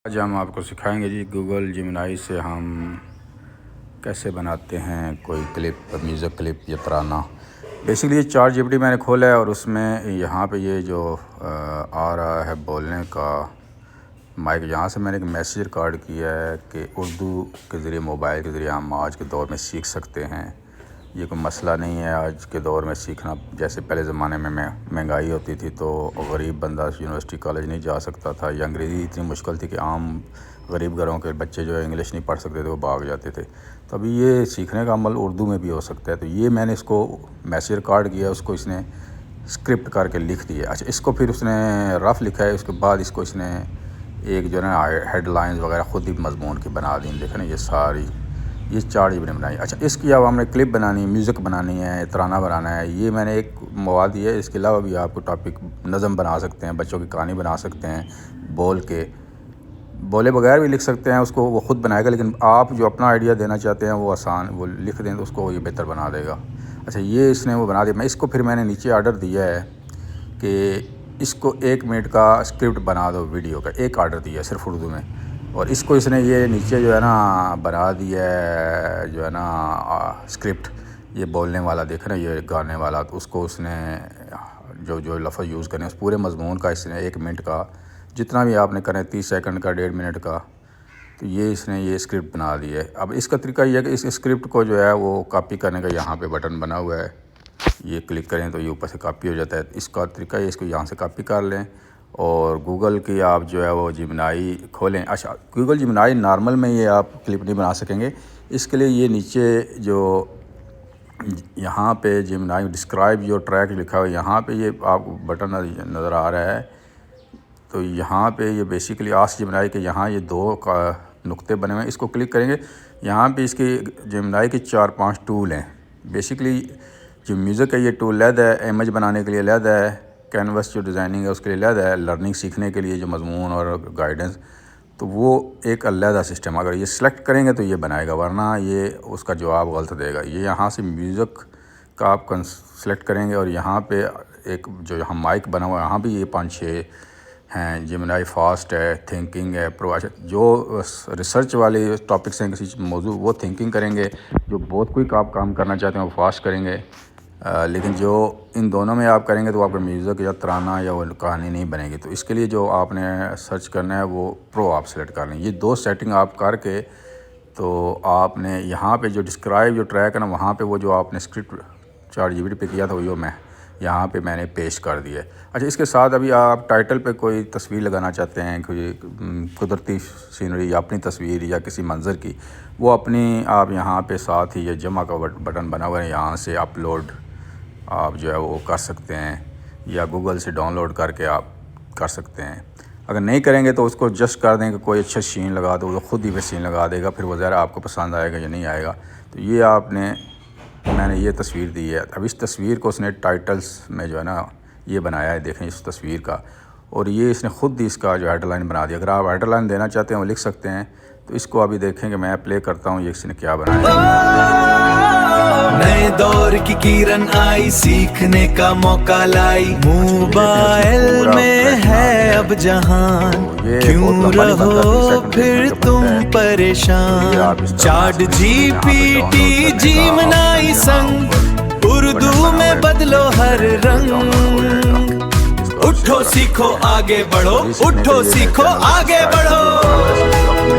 आज हम आपको सिखाएंगे जी गूगल जेमिनी से हम कैसे बनाते हैं कोई क्लिप, म्यूज़िक क्लिप या तराना। बेसिकली ये चार्ट जीपीटी मैंने खोला है और उसमें यहाँ पे ये जो आ रहा है बोलने का माइक, यहाँ से मैंने एक मैसेज रिकॉर्ड किया है कि उर्दू के ज़रिए, मोबाइल के ज़रिए हम आज के दौर में सीख सकते हैं। ये कोई मसला नहीं है आज के दौर में सीखना। जैसे पहले ज़माने में महंगाई होती थी तो गरीब बंदा यूनिवर्सिटी कॉलेज नहीं जा सकता था, या अंग्रेज़ी इतनी मुश्किल थी कि आम गरीब घरों के बच्चे जो है इंग्लिश नहीं पढ़ सकते थे, वो भाग जाते थे। तो अभी ये सीखने का अमल उर्दू में भी हो सकता है। तो ये मैंने इसको मैसेज रिकॉर्ड किया, उसको इसने स्क्रिप्ट करके लिख दिया। अच्छा, इसको फिर उसने रफ़ लिखा है, उसके बाद इसको इसने एक जो है ना हेडलाइंस वगैरह ख़ुद ही मजमून की बना दी। देखें ना, ये सारी ये चार्ट जीपीटी ने बनाई। अच्छा, इसके अलावा हमने क्लिप बनानी है, म्यूज़िक बनानी है, तराना बनाना है। ये मैंने एक मवाद दिया है। इसके अलावा भी आपको टॉपिक नज़म बना सकते हैं, बच्चों की कहानी बना सकते हैं, बोले बगैर भी लिख सकते हैं, उसको वो ख़ुद बनाएगा। लेकिन आप जो अपना आइडिया देना चाहते हैं वो आसान, वो लिख दें तो उसको ये बेहतर बना देगा। अच्छा, ये इसने वो बना दिया। मैं इसको फिर मैंने नीचे ऑर्डर दिया है कि इसको 1 मिनट का स्क्रिप्ट बना दो वीडियो का, एक ऑर्डर दिया है सिर्फ उर्दू में। और इसको इसने ये नीचे जो है ना बना दिया है, जो है ना स्क्रिप्ट, ये बोलने वाला देख रहे हैं, ये गाने वाला। तो उसको उसने जो लफ्ज़ यूज़ करने उस पूरे मजमून का इसने 1 मिनट का, जितना भी आपने करें, 30 सेकंड का, 1.5 मिनट का, तो ये इसने ये स्क्रिप्ट बना दी है। अब इसका तरीका ये है कि इस स्क्रिप्ट को जो है वो कॉपी करने का यहाँ पे बटन बना हुआ है, ये क्लिक करें तो ये ऊपर से कॉपी हो जाता है। इसका तरीका ये, इसको यहाँ से कॉपी कर लें और गूगल की आप जो है वो जेमिनी खोलें। अच्छा, गूगल जेमिनी नॉर्मल में ये आप क्लिप नहीं बना सकेंगे। इसके लिए ये नीचे जो यहाँ पे जेमिनी डिस्क्राइब योर ट्रैक लिखा हुआ है, यहाँ पे ये आपको बटन नज़र आ रहा है। तो यहाँ पे ये बेसिकली आस्क जेमिनी के यहाँ ये 2 का नुक्ते बने हुए हैं। इसको क्लिक करेंगे, यहाँ पे इसकी जेमिनी के 4-5 टूल हैं। बेसिकली जो म्यूज़िक है ये टूल अलग है, इमेज बनाने के लिए अलग है, कैनवस जो डिज़ाइनिंग है उसके लिए अलग है, लर्निंग सीखने के लिए जो मजमून और गाइडेंस, तो वो एक अलग सिस्टम। अगर ये सिलेक्ट करेंगे तो ये बनाएगा, वरना ये उसका जवाब गलत देगा। ये यहाँ से म्यूज़िक का आप सेलेक्ट करेंगे और यहाँ पे एक जो यहाँ माइक बना हुआ है, यहाँ भी ये 5-6 हैं। जेमिनी फास्ट है, थिंकिंग है, प्रो। अच्छा, जो रिसर्च वाले टॉपिक्स हैं किसी मौजू, वो थिंकिंग करेंगे। जो बहुत क्विक आप काम करना चाहते हैं वो फास्ट करेंगे। लेकिन जो इन दोनों में आप करेंगे तो आपका म्यूज़िक या तराना या वो कहानी नहीं बनेगी। तो इसके लिए जो आपने सर्च करना है वो प्रो आप सेलेक्ट कर लें। ये 2 सेटिंग आप करके तो आपने यहाँ पे जो डिस्क्राइब जो ट्रैक है ना, वहाँ पे वो जो आपने स्क्रिप्ट चार्ट जीपीटी पे किया था वो मैं यहाँ पे मैंने पेश कर दिया है। अच्छा, इसके साथ अभी आप टाइटल पे कोई तस्वीर लगाना चाहते हैं, कोई कुदरती सीनरी या अपनी तस्वीर या किसी मंज़र की, वो अपनी आप यहाँ पे साथ ही ये जमा का बटन बना हुआ है, यहाँ से अपलोड आप जो है वो कर सकते हैं, या गूगल से डाउनलोड करके आप कर सकते हैं। अगर नहीं करेंगे तो उसको जस्ट कर दें कि कोई अच्छा सीन लगा दो, वो ख़ुद ही पे सीन लगा देगा, फिर वो ज़रा आपको पसंद आएगा या नहीं आएगा। तो ये मैंने ये तस्वीर दी है। अब इस तस्वीर को उसने टाइटल्स में जो है ना ये बनाया है, देखें इस तस्वीर का, और ये इसने ख़ुद ही इसका जो हेडलाइन बना दिया। अगर आप हेडलाइन देना चाहते हैं वो लिख सकते हैं। तो इसको अभी देखेंगे, मैं प्ले करता हूँ, ये इसने क्या बनाया। नए दौर की किरण आई, सीखने का मौका लाई, मोबाइल में है अब जहान, क्यों रहो फिर तुम परेशान। चार्ट जीपीटी जेमिनी संग, उर्दू में बदलो हर रंग। उठो सीखो आगे बढ़ो, उठो सीखो आगे बढ़ो।